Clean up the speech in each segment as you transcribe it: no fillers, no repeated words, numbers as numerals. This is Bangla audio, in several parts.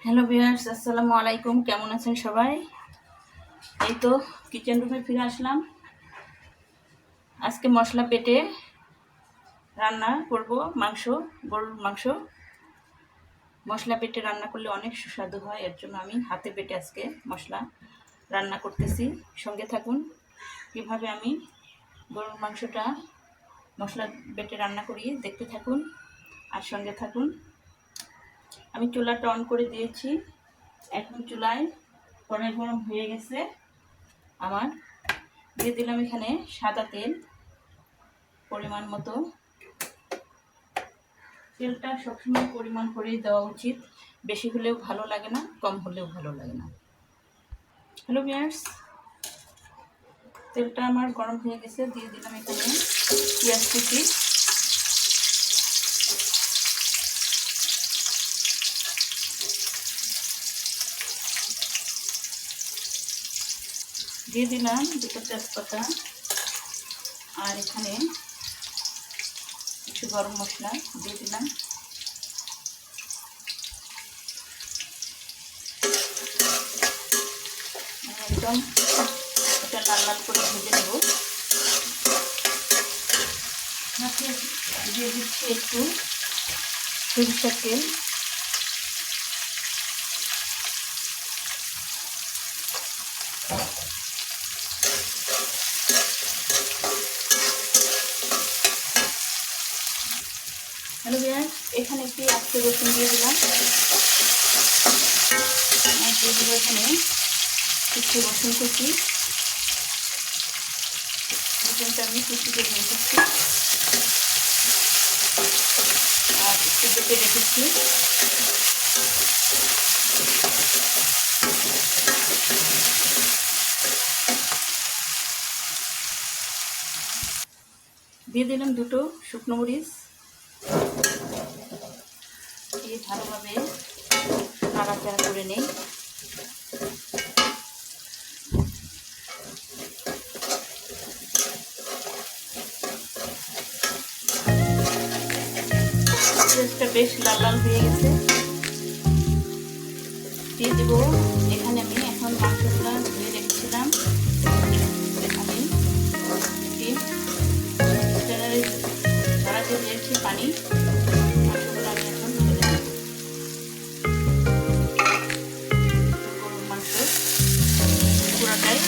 হ্যালো ভিউয়ার্স, আসসালামু আলাইকুম। কেমন আছেন সবাই? এই তো কিচেন রুমে ফিরে আসলাম। আজকে মশলা পেটে রান্না করব গরুর মাংস। মশলা পেটে রান্না করলে অনেক সুস্বাদু হয়, এর জন্য আমি হাতে বেটে আজকে মশলা রান্না করতেছি। সঙ্গে থাকুন কীভাবে আমি গরুর মাংসটা মশলা বেটে রান্না করি, দেখতে থাকুন আর সঙ্গে থাকুন। আমি চুলাটা অন করে দিয়েছি। এখন চুলায় কড়াই গরম হয়ে গেছে আমার। দিয়ে দিলাম এখানে সাদা তেল পরিমাণ মতো। তেলটা সবসময় পরিমাণ করেই দেওয়া উচিত, বেশি হলেও ভালো লাগে না, কম হলেও ভালো লাগে না। হ্যালো ভিউয়ার্স, তেলটা আমার গরম হয়ে গেছে। দিয়ে দিলাম এখানে পেঁয়াজ কুচি। দিয়ে দিলাম দুটো তেজপাতা আর এখানে কিছু গরম মশলা দিয়ে দিলাম। একদম এটা লাল লাল করে ভেজে নেব। দিয়ে দিচ্ছি একটু সরিষার তেল। হ্যালো ভিউয়ার্স, এখানে একটি আস্তে রসুন দিয়ে দিলাম। দিয়ে দিল এখানে কিছু রসুন কুচি। রসুনটা আমি কুচি করে রেখেছি আর একটু বেটে রেখেছি। দিয়ে দিলাম দুটো শুকনো মরিচ। দিয়ে ভালোভাবে নাড়াচাড়া করে নেই। পেঁয়াজটা বেশ লাল লাল হয়ে গেছে। দিয়ে দেব এখানে আমি এখন মাংসগুলো ধুয়ে রেখেছিলাম। আমি ধরাতে দিয়েছি পানি। মাংসগুলো আমি এখন ধুয়ে দেব। গরুর মাংস পুরাটাই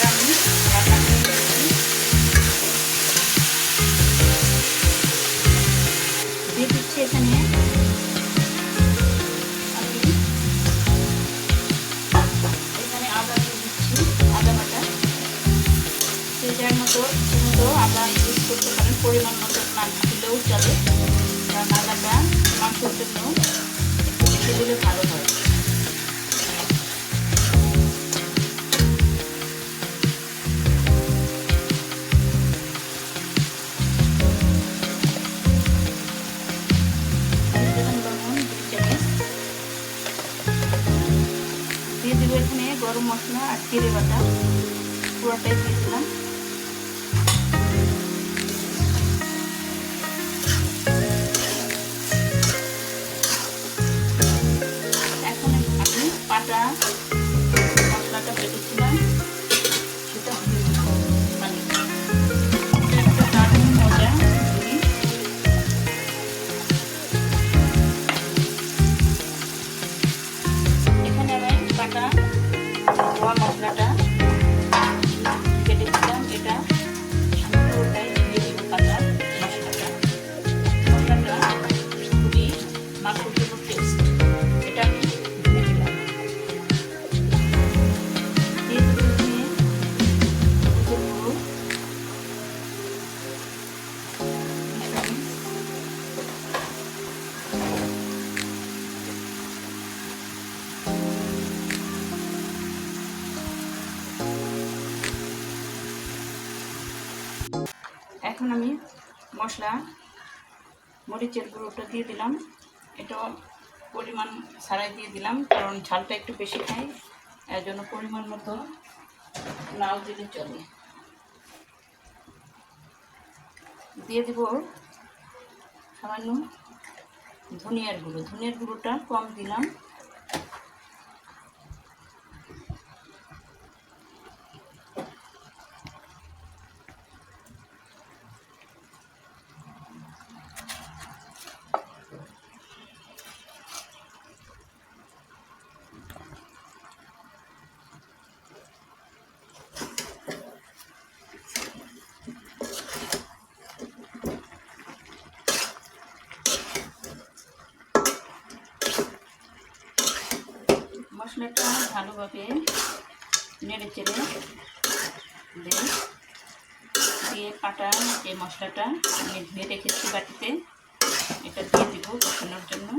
আমি রান্না করে নিয়েছি। দিয়ে দিচ্ছি এখানে আদা দিয়ে দিচ্ছি, আদা বাটা। যার মতো আদা ইউজ করতে পারেন, পরিমাণ মতো না দিলেও চলে, কারণ আদাটা মাংসের জন্য একটু বেশি দিলে ভালো হয়। দিয়ে দিব এখানে গরম মশলা আর জিরে বাটা, পুরোটাই দিয়েছিলাম। এখন আমি পাটা মশলাটা বেটেছিলাম সেটা দিয়ে দিব, মানে একটা দারুণ মজা জিনিস। এখানে আমি পাটা ধোয়া মশলাটা কেটেছিলাম, এটা পুরোটাই দিয়ে দিব। কাঁচা মশলাটা খুবই মাংসের জন্য টেস্ট, এটা আমি দিয়ে দিলাম। দিয়ে দিব এখন আমি মশলা মরিচের গুঁড়োটা দিয়ে দিলাম। এটা পরিমাণ ছাড়াই দিয়ে দিলাম, কারণ ঝালটা একটু বেশি খাই, এর জন্য পরিমাণ মতো নাও দিলে চলে। দিয়ে দিব সামান্য ধনিয়ার গুঁড়োটা কম দিলাম। মশলাটা ভালোভাবে নেড়ে চেড়ে দিয়ে পাটা যে মশলাটা আমি ধুয়ে রেখেছি বাটিতে, এটা দিয়ে দিব কষানোর জন্য।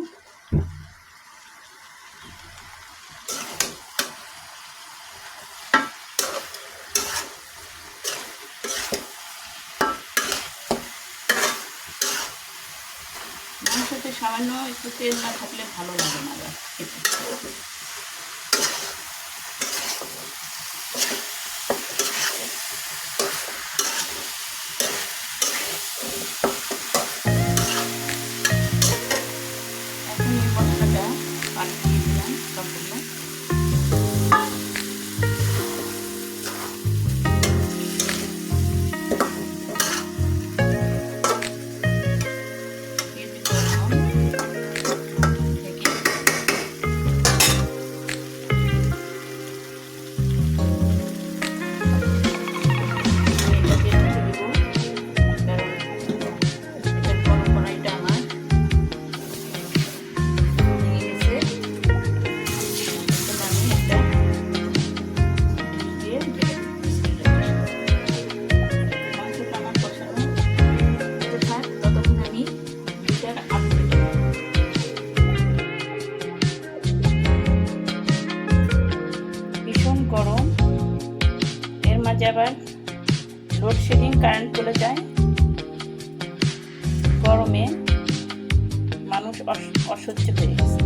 মাংসতে সামান্য একটু তেল না থাকলে ভালো লাগে না খেতে। এখন এই মশলাটা পানি দিয়ে দিলাম সম্পূর্ণ। গরম, এর মাঝে আবার লোডশেডিং, কারেন্ট চলে যায়। গরমে মানুষ অসহ্য হয়ে গেছে।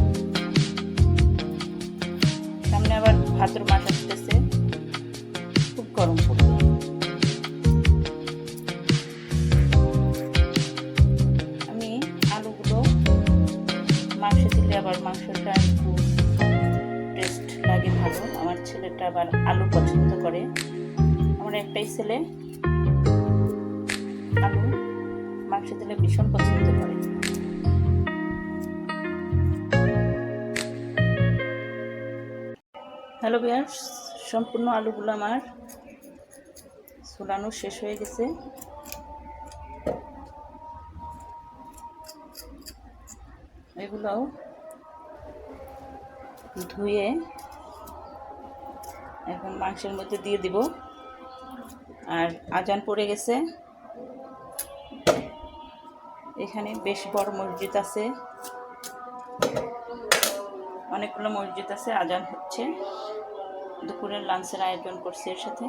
সামনে আবার ভাদ্র মাস আসতেছে, খুব গরম পড়বে। আমি আলুগুলো মাংসে দিলে আবার মাংসটা একটু টেস্ট লাগে ভালো। আমার ছেলেটা আবার আলু পছন্দ করে। আমার একটাই ছেলে আলু মাংসে দিলে ভীষণ পছন্দ করে। হ্যালো ভিউয়ার্স, সম্পূর্ণ আলুগুলো আমার ছোলানো শেষ হয়ে গেছে। এগুলোও ধুয়ে এখন মাংসের মধ্যে দিয়ে দিব। আর আজান পড়ে গেছে। এখানে বেশ বড় মসজিদ আছে, অনেকগুলো মসজিদ আছে। আজান হচ্ছে, দুপুরের লাঞ্চের আয়োজন করছে এর সাথে।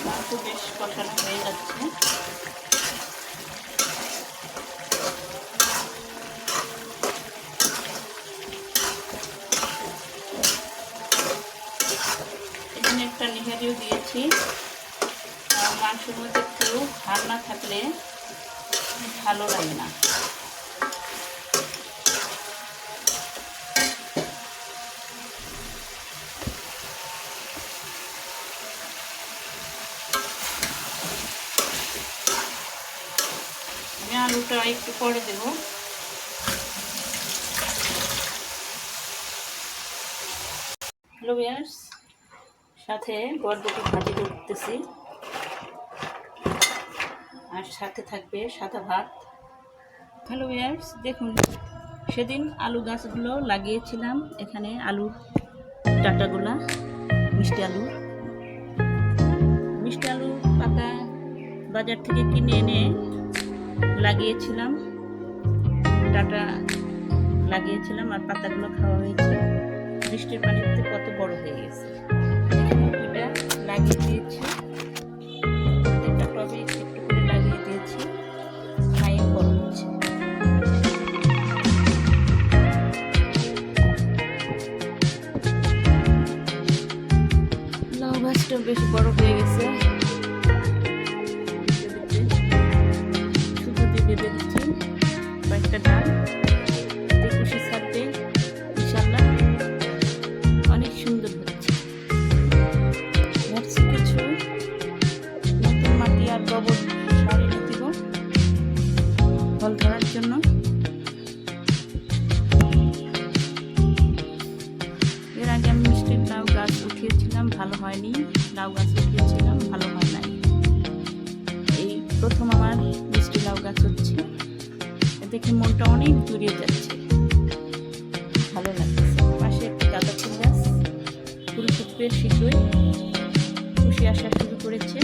মাংস বেশ কষানো হয়ে যাচ্ছে। এখানে একটা নিহারিও দিয়েছি। মাংসের মধ্যে একটু ঝাল না থাকলে ভালো লাগে না। আমি আলুটা একটু পরে দেব। হ্যালো ভিউয়ার্স, সাথে বরবটি ভাজি করতেছি, আর সাথে থাকবে সাদা ভাত। হ্যালো ভিউয়ার্স, দেখুন সেদিন আলু গাছগুলো লাগিয়েছিলাম। এখানে আলুর ডাঁটাগুলা, মিষ্টি আলু পাতা বাজার থেকে কিনে এনে লাগিয়েছিলাম, ডাঁটা লাগিয়েছিলাম, আর পাতাগুলো খাওয়া হয়েছে। বৃষ্টির পানিতে কত বড় হয়ে গেছে। দুটা লাগিয়ে দিয়েছি, প্রত্যেকটা টবে একটু করে লাগিয়ে দিয়েছি, খাইয়ে বড় হচ্ছে। লাউ গাছটা বেশ বড় হয়ে গেছে। শুধু দিয়ে বেঁধে দিচ্ছি কয়েকটা ডাল, খুশি ছাড়বে ইনশাল্লাহ, অনেক সুন্দর হচ্ছে। ভাবছি কিছু নতুন মাটি আর গোবর সার এনে দিব ফল ধরার জন্য। এর আগে আমি মিষ্টির লাউ গাছ উঠিয়েছিলাম, ভালো হয়নি। লাউ গাছ উঠিয়েছিলাম, ভালো হয় নাই। এই প্রথম আমার মিষ্টি লাউ গাছ হচ্ছে, দেখে মনটা অনেক জুড়িয়ে যাচ্ছে, ভালো লাগছে। পাশে একটা গাঁদা ফুল গাছ, ফুল ফুটবে শীঘ্রই, খুশি আসা শুরু করেছে।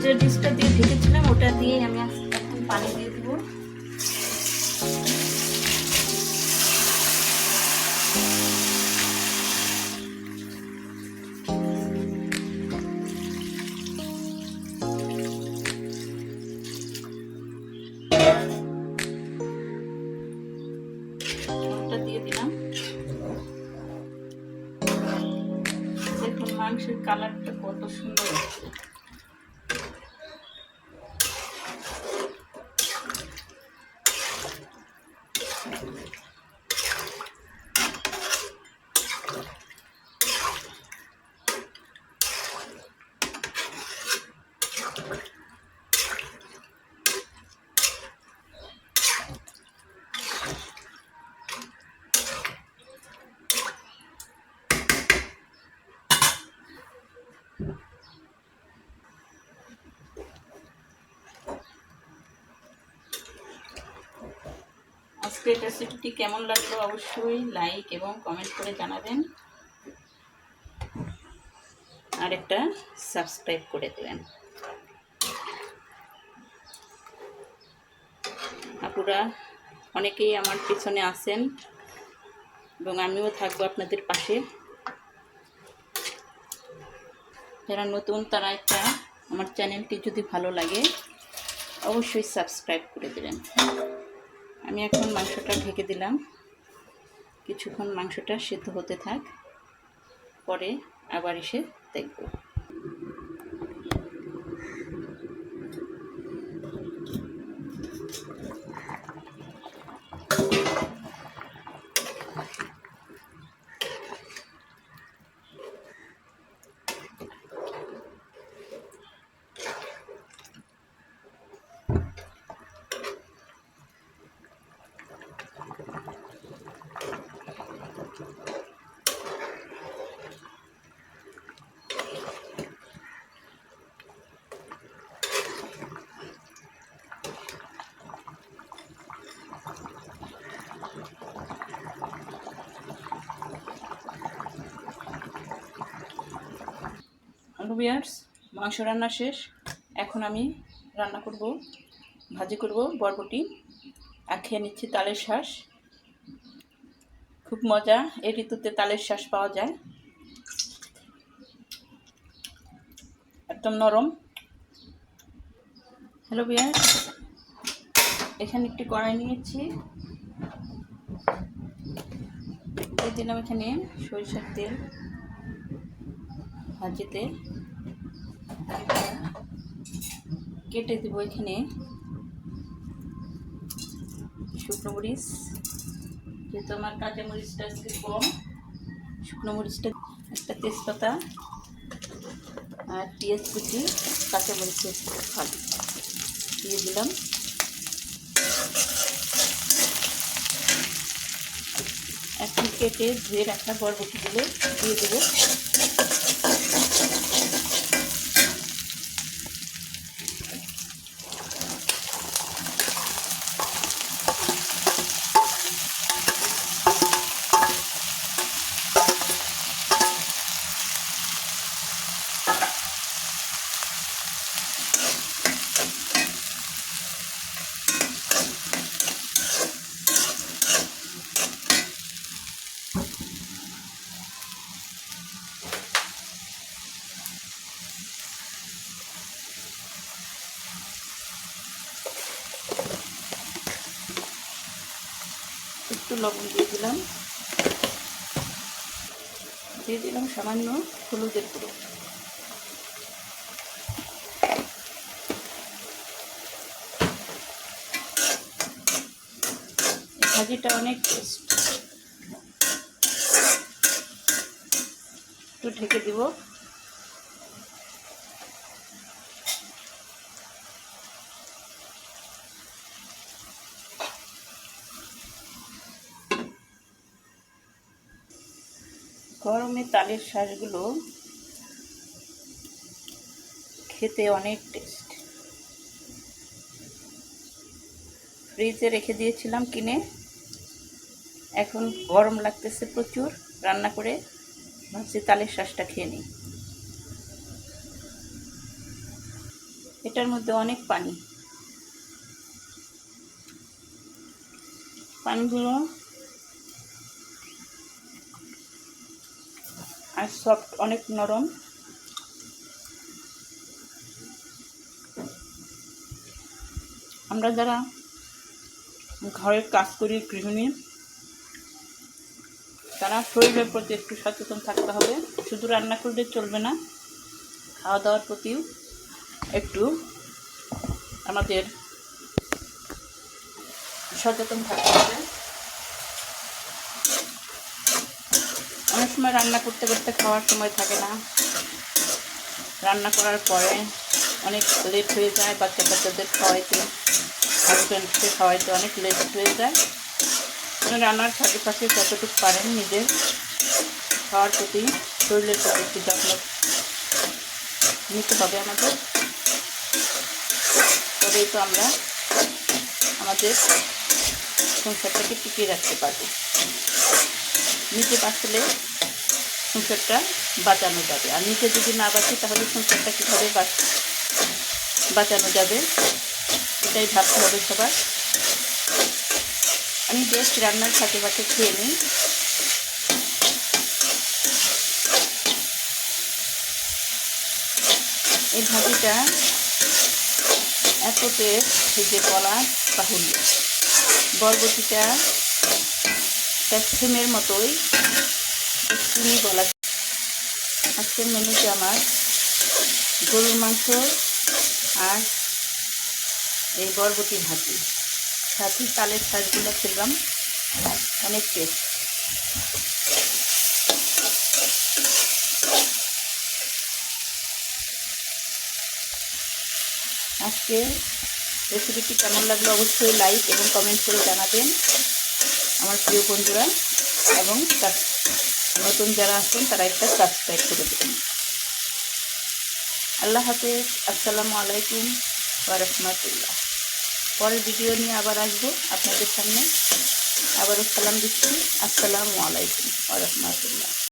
যে ডিশটা দিয়ে ঢেকেছিলাম ওটা দিয়ে আমি এখন পানি দিয়ে দিব। ওটা দিয়ে দিলাম। দেখুন মাংসের কালারটা কত সুন্দর হচ্ছে। আজকের রেসিপিটি কেমন লাগলো অবশ্যই লাইক এবং কমেন্ট করে জানাবেন, আর একটা সাবস্ক্রাইব করে দেবেন। আপুরা অনেকেই আমার পিছনে আছেন এবং আমিও থাকবো আপনাদের পাশে। যারা নতুন তারা একটা আমার চ্যানেলটি যদি ভালো লাগে অবশ্যই সাবস্ক্রাইব করে দেবেন। আমি এখন মাংসটা ঢেকে দিলাম, কিছুক্ষণ মাংসটা সিদ্ধ হতে থাক, পরে আবার এসে দেখব। হ্যালো ভিউয়ার্স, মাংস রান্না শেষ। এখন আমি রান্না করব, ভাজি করব বরবটি আর খেয়ে নিচ্ছি তালের শাঁস। খুব মজা, এই ঋতুতে তালের শাঁস পাওয়া যায়, একদম নরম। হ্যালো ভিউয়ার্স, এখানে একটি কড়াই নিয়েছি, দিয়ে দিলাম এখানে সরিষার তেল, ভাজি তেল, কেটে দেবো এখানে শুকনো মরিচ, যেহেতু আমার কাঁচা মরিচটা আজকে কম, শুকনো মরিচটা, একটা তেজপাতা আর পেঁয়াজ কুচি, কাঁচা মরিচের ফাল দিয়ে দিলাম। এখন কেটে ধুয়ে রাখা বরবটিগুলো দিয়ে দেবো। একটু লবণ দিয়ে দিলাম সামান্য হলুদের গুঁড়ো। ভাজিটা অনেক টেস্ট। একটু ঢেকে দিব। গরমে তালের শাঁসগুলো খেতে অনেক টেস্ট। ফ্রিজে রেখে দিয়েছিলাম কিনে, এখন গরম লাগতেছে প্রচুর, রান্না করে ভাবছি তালের শাঁসটা খেয়ে নিই। এটার মধ্যে অনেক পানি, পানিগুলো আর সফট, অনেক নরম। আমরা যারা ঘরের কাজ করি, গৃহিণী, তারা শরীরের প্রতি একটু সচেতন থাকতে হবে। শুধু রান্না করলে চলবে না, খাওয়া দাওয়ার প্রতিও একটু আমাদের সচেতন থাকতে হবে। অনেক সময় রান্না করতে করতে খাওয়ার সময় থাকে না, রান্না করার পরে অনেক লেট হয়ে যায়, বাচ্চাদের খাওয়াইতে, হাজব্যান্ডকে খাওয়াইতে অনেক লেট হয়ে যায়। রান্নার পাশে যতটুকু পারেন নিজের খাওয়ার প্রতি, শরীরের প্রতি একটু যত্ন নিতে হবে আমাদের। তবেই তো আমরা আমাদের সংসারটাকে টিকিয়ে রাখতে পারবো। নিজে বাঁচলে সংসারটা বাঁচানো যাবে, আর নিজে যদি না বাঁচি তাহলে সংসারটা কীভাবে বাঁচানো যাবে, এটাই ভাবতে হবে সবার। আমি বেশ রান্নার ফাঁকে ফাঁকে খেয়ে নিই। এই ভাজিটা এত টেস্ট যে বলা বাহুল্য। বরবটিটা ক্যাপসিমের মতোই চিনি বলা। আজকের মেনুতে আমার গরুর মাংস আর এই বরবটি ভাজি, সাথে তালের শাঁসগুলো খেলাম, অনেক টেস্ট। আজকে রেসিপিটি কেমন লাগলো অবশ্যই লাইক এবং কমেন্ট করে জানাবেন আমার প্রিয় বন্ধুরা, এবং নতুন যারা আছেন তারা একটা সাবস্ক্রাইব করে দেবেন। আল্লাহ হাফেজ, আসসালামু আলাইকুম ওয়া রাহমাতুল্লাহ। পরের ভিডিও নিয়ে আবার আসবো আপনাদের সামনে। আবারও সালাম দিচ্ছি, আসসালামু আলাইকুম ওয়া রাহমাতুল্লাহ।